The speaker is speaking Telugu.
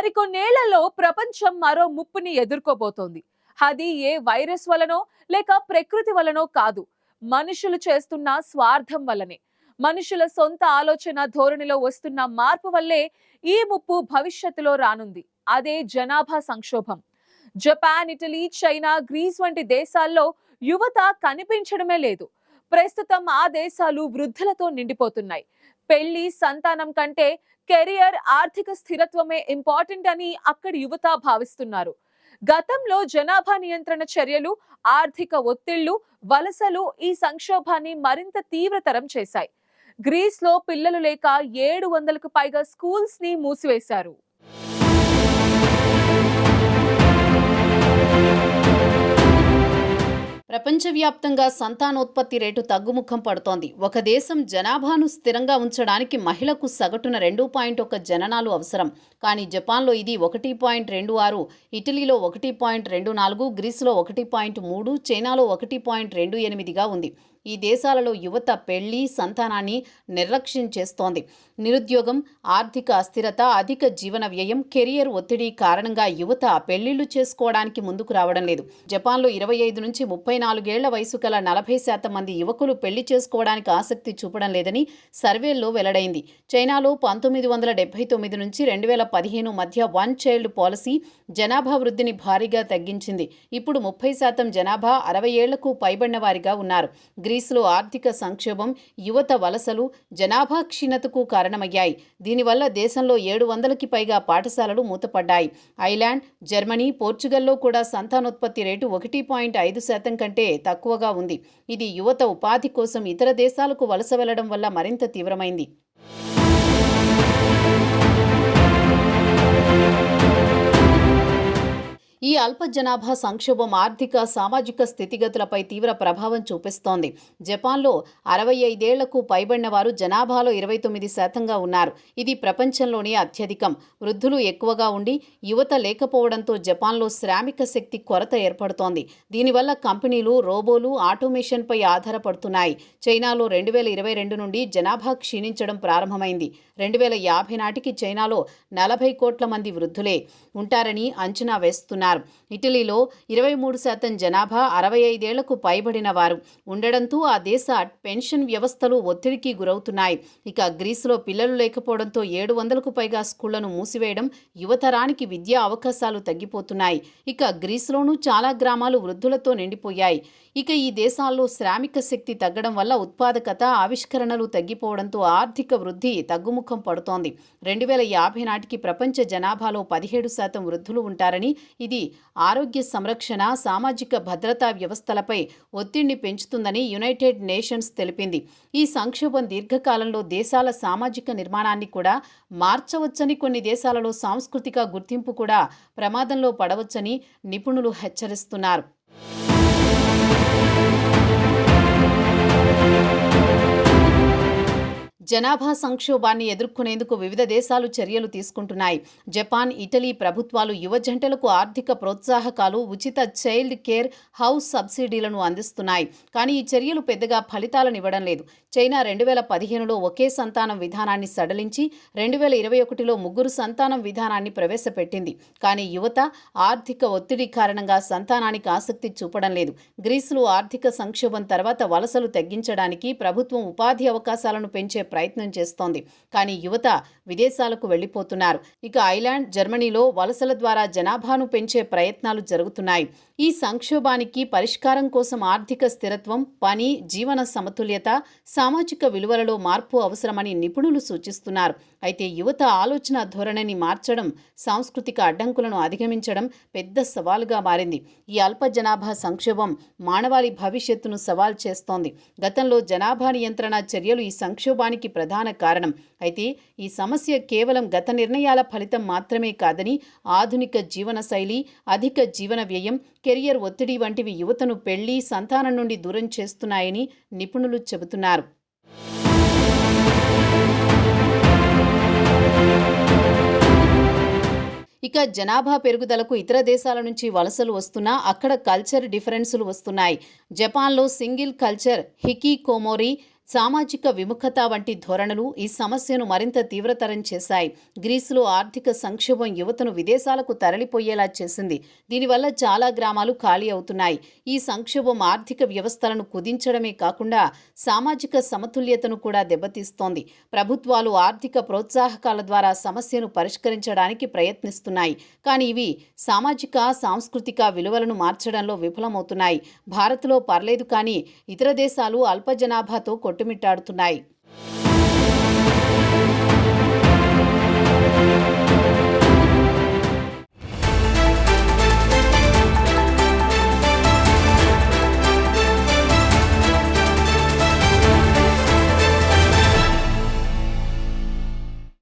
మరికొన్నేళ్లలో ప్రపంచం మరో ముప్పుని ఎదుర్కోబోతోంది. అది ఏ వైరస్ వలనో లేక ప్రకృతి వలనో కాదు, మనుషులు చేస్తున్న స్వార్థం వల్లనే. మనుషుల సొంత ఆలోచన ధోరణిలో వస్తున్న మార్పు వల్లే ఈ ముప్పు భవిష్యత్తులో రానుంది. అదే జనాభా సంక్షోభం. జపాన్, ఇటలీ, చైనా, గ్రీస్ వంటి దేశాల్లో యువత కనిపించడమే లేదు. ప్రస్తుతం ఆ దేశాలు వృద్ధులతో నిండిపోతున్నాయి. పెళ్లి, సంతానం కంటే కెరియర్, ఆర్థిక స్థిరత్వమే ఇంపార్టెంట్ అని అక్కడి యువత భావిస్తున్నారు. గతంలో జనాభా నియంత్రణ చర్యలు, ఆర్థిక ఒత్తిళ్లు, వలసలు ఈ సంక్షోభాన్ని మరింత తీవ్రతరం చేశాయి. గ్రీస్లో పిల్లలు లేక 700కు పైగా స్కూల్స్ ని మూసివేశారు. ప్రపంచవ్యాప్తంగా సంతానోత్పత్తి రేటు తగ్గుముఖం పడుతోంది. ఒక దేశం జనాభాను స్థిరంగా ఉంచడానికి మహిళకు సగటున 2.1 జననాలు అవసరం. కానీ జపాన్లో ఇది 1.26, ఇటలీలో 1.24, గ్రీసులో 1.3, చైనాలో 1.28గా ఉంది. ఈ దేశాలలో యువత పెళ్లి, సంతానాన్ని నిర్లక్ష్యం చేస్తోంది. నిరుద్యోగం, ఆర్థిక అస్థిరత, అధిక జీవన వ్యయం, కెరియర్ ఒత్తిడి కారణంగా యువత పెళ్లిళ్లు చేసుకోవడానికి ముందుకు రావడం లేదు. జపాన్లో 25 నుంచి 34 ఏళ్ల వయసు గల 40% మంది యువకులు పెళ్లి చేసుకోవడానికి ఆసక్తి చూపడం లేదని సర్వేల్లో వెల్లడైంది. చైనాలో 1979 నుంచి 2015 మధ్య వన్ చైల్డ్ పాలసీ జనాభా వృద్ధిని భారీగా తగ్గించింది. ఇప్పుడు 30% జనాభా 60 ఏళ్లకు పైబడిన వారిగా ఉన్నారు. గ్రీసులో ఆర్థిక సంక్షోభం, యువత వలసలు జనాభా క్షీణతకు కారణమయ్యాయి. దీనివల్ల దేశంలో 700కి పైగా పాఠశాలలు మూతపడ్డాయి. ఐర్లాండ్, జర్మనీ, పోర్చుగల్లో కూడా సంతానోత్పత్తి రేటు 1.5% కంటే తక్కువగా ఉంది. ఇది యువత ఉపాధి కోసం ఇతర దేశాలకు వలస వెళ్లడం వల్ల మరింత తీవ్రమైంది. ఈ అల్ప జనాభా సంక్షోభం ఆర్థిక, సామాజిక స్థితిగతులపై తీవ్ర ప్రభావం చూపిస్తోంది. జపాన్లో 65 ఏళ్లకు పైబడిన వారు జనాభాలో 29%గా ఉన్నారు. ఇది ప్రపంచంలోనే అత్యధికం. వృద్ధులు ఎక్కువగా ఉండి యువత లేకపోవడంతో జపాన్లో శ్రామిక శక్తి కొరత ఏర్పడుతోంది. దీనివల్ల కంపెనీలు రోబోలు, ఆటోమేషన్పై ఆధారపడుతున్నాయి. చైనాలో 2022 నుండి జనాభా క్షీణించడం ప్రారంభమైంది. 2050 నాటికి చైనాలో 40 కోట్ల మంది వృద్ధులే ఉంటారని అంచనా వేస్తున్నారు. ఇటలీలో 23% జనాభా 65 ఏళ్లకు పైబడిన వారు ఉండడంతో ఆ దేశ పెన్షన్ వ్యవస్థలు ఒత్తిడికి గురవుతున్నాయి. ఇక గ్రీసులో పిల్లలు లేకపోవడంతో 700కు పైగా స్కూళ్లను మూసివేయడం యువతరానికి విద్యా అవకాశాలు తగ్గిపోతున్నాయి. ఇక గ్రీసులోనూ చాలా గ్రామాలు వృద్ధులతో నిండిపోయాయి. ఇక ఈ దేశాల్లో శ్రామిక శక్తి తగ్గడం వల్ల ఉత్పాదకత, ఆవిష్కరణలు తగ్గిపోవడంతో ఆర్థిక వృద్ధి తగ్గుముఖం పడుతోంది. 2050 నాటికి ప్రపంచ జనాభాలో 17% వృద్ధులు ఉంటారని, ఇది ఆరోగ్య సంరక్షణ, సామాజిక భద్రతా వ్యవస్థలపై ఒత్తిడిని పెంచుతుందని యునైటెడ్ నేషన్స్ తెలిపింది. ఈ సంక్షోభం దీర్ఘకాలంలో దేశాల సామాజిక నిర్మాణాన్ని కూడా మార్చవచ్చని, కొన్ని దేశాలలో సాంస్కృతిక గుర్తింపు కూడా ప్రమాదంలో పడవచ్చని నిపుణులు హెచ్చరిస్తున్నారు. జనాభా సంక్షోభాన్ని ఎదుర్కొనేందుకు వివిధ దేశాలు చర్యలు తీసుకుంటున్నాయి. జపాన్, ఇటలీ ప్రభుత్వాలు యువ జంటలకు ఆర్థిక ప్రోత్సాహకాలు, ఉచిత చైల్డ్ కేర్, హౌస్ సబ్సిడీలను అందిస్తున్నాయి. కానీ ఈ చర్యలు పెద్దగా ఫలితాలనివ్వడం లేదు. చైనా 2015లో ఒకే సంతానం విధానాన్ని సడలించి 2021లో 3 సంతానం విధానాన్ని ప్రవేశపెట్టింది. కానీ యువత ఆర్థిక ఒత్తిడి కారణంగా సంతానానికి ఆసక్తి చూపడం లేదు. గ్రీసులో ఆర్థిక సంక్షోభం తర్వాత వలసలు తగ్గించడానికి ప్రభుత్వం ఉపాధి అవకాశాలను పెంచే ప్రయత్నం చేస్తోంది. కానీ యువత విదేశాలకు వెళ్లిపోతున్నారు. ఇక ఐర్లాండ్, జర్మనీలో వలసల ద్వారా జనాభాను పెంచే ప్రయత్నాలు జరుగుతున్నాయి. ఈ సంక్షోభానికి పరిష్కారం కోసం ఆర్థిక స్థిరత్వం, పని, జీవన సమతుల్యత, సామాజిక విలువలలో మార్పు అవసరమని నిపుణులు సూచిస్తున్నారు. అయితే యువత ఆలోచన ధోరణిని మార్చడం, సాంస్కృతిక అడ్డంకులను అధిగమించడం పెద్ద సవాలుగా మారింది. ఈ అల్ప జనాభా సంక్షోభం మానవాళి భవిష్యత్తును సవాల్ చేస్తోంది. గతంలో జనాభా నియంత్రణ చర్యలు ఈ సంక్షోభానికి ప్రధాన కారణం. అయితే ఈ సమస్య కేవలం గత నిర్ణయాల ఫలితం మాత్రమే కాదని, ఆధునిక జీవన శైలి, అధిక జీవన వ్యయం, కెరియర్ ఒత్తిడి వంటివి యువతను పెళ్లి, సంతానం నుండి దూరం చేస్తున్నాయని నిపుణులు చెబుతున్నారు. ఇక జనాభా పెరుగుదలకు ఇతర దేశాల నుంచి వలసలు వస్తున్నా అక్కడ కల్చర్ డిఫరెన్సులు వస్తున్నాయి. జపాన్లో సింగిల్ కల్చర్ హికికోమోరి సామాజిక విముఖత వంటి ధోరణులు ఈ సమస్యను మరింత తీవ్రతరం చేశాయి. గ్రీసులో ఆర్థిక సంక్షోభం యువతను విదేశాలకు తరలిపోయేలా చేసింది. దీనివల్ల చాలా గ్రామాలు ఖాళీ అవుతున్నాయి. ఈ సంక్షోభం ఆర్థిక వ్యవస్థలను కుదించడమే కాకుండా సామాజిక సమతుల్యతను కూడా దెబ్బతీస్తోంది. ప్రభుత్వాలు ఆర్థిక ప్రోత్సాహకాల ద్వారా సమస్యను పరిష్కరించడానికి ప్రయత్నిస్తున్నాయి. కానీ ఇవి సామాజిక, సాంస్కృతిక విలువలను మార్చడంలో విఫలమవుతున్నాయి. భారత్లో పర్లేదు, కానీ ఇతర దేశాలు అల్ప జనాభాతో కొట్టుమిట్టాడుతున్నాయి.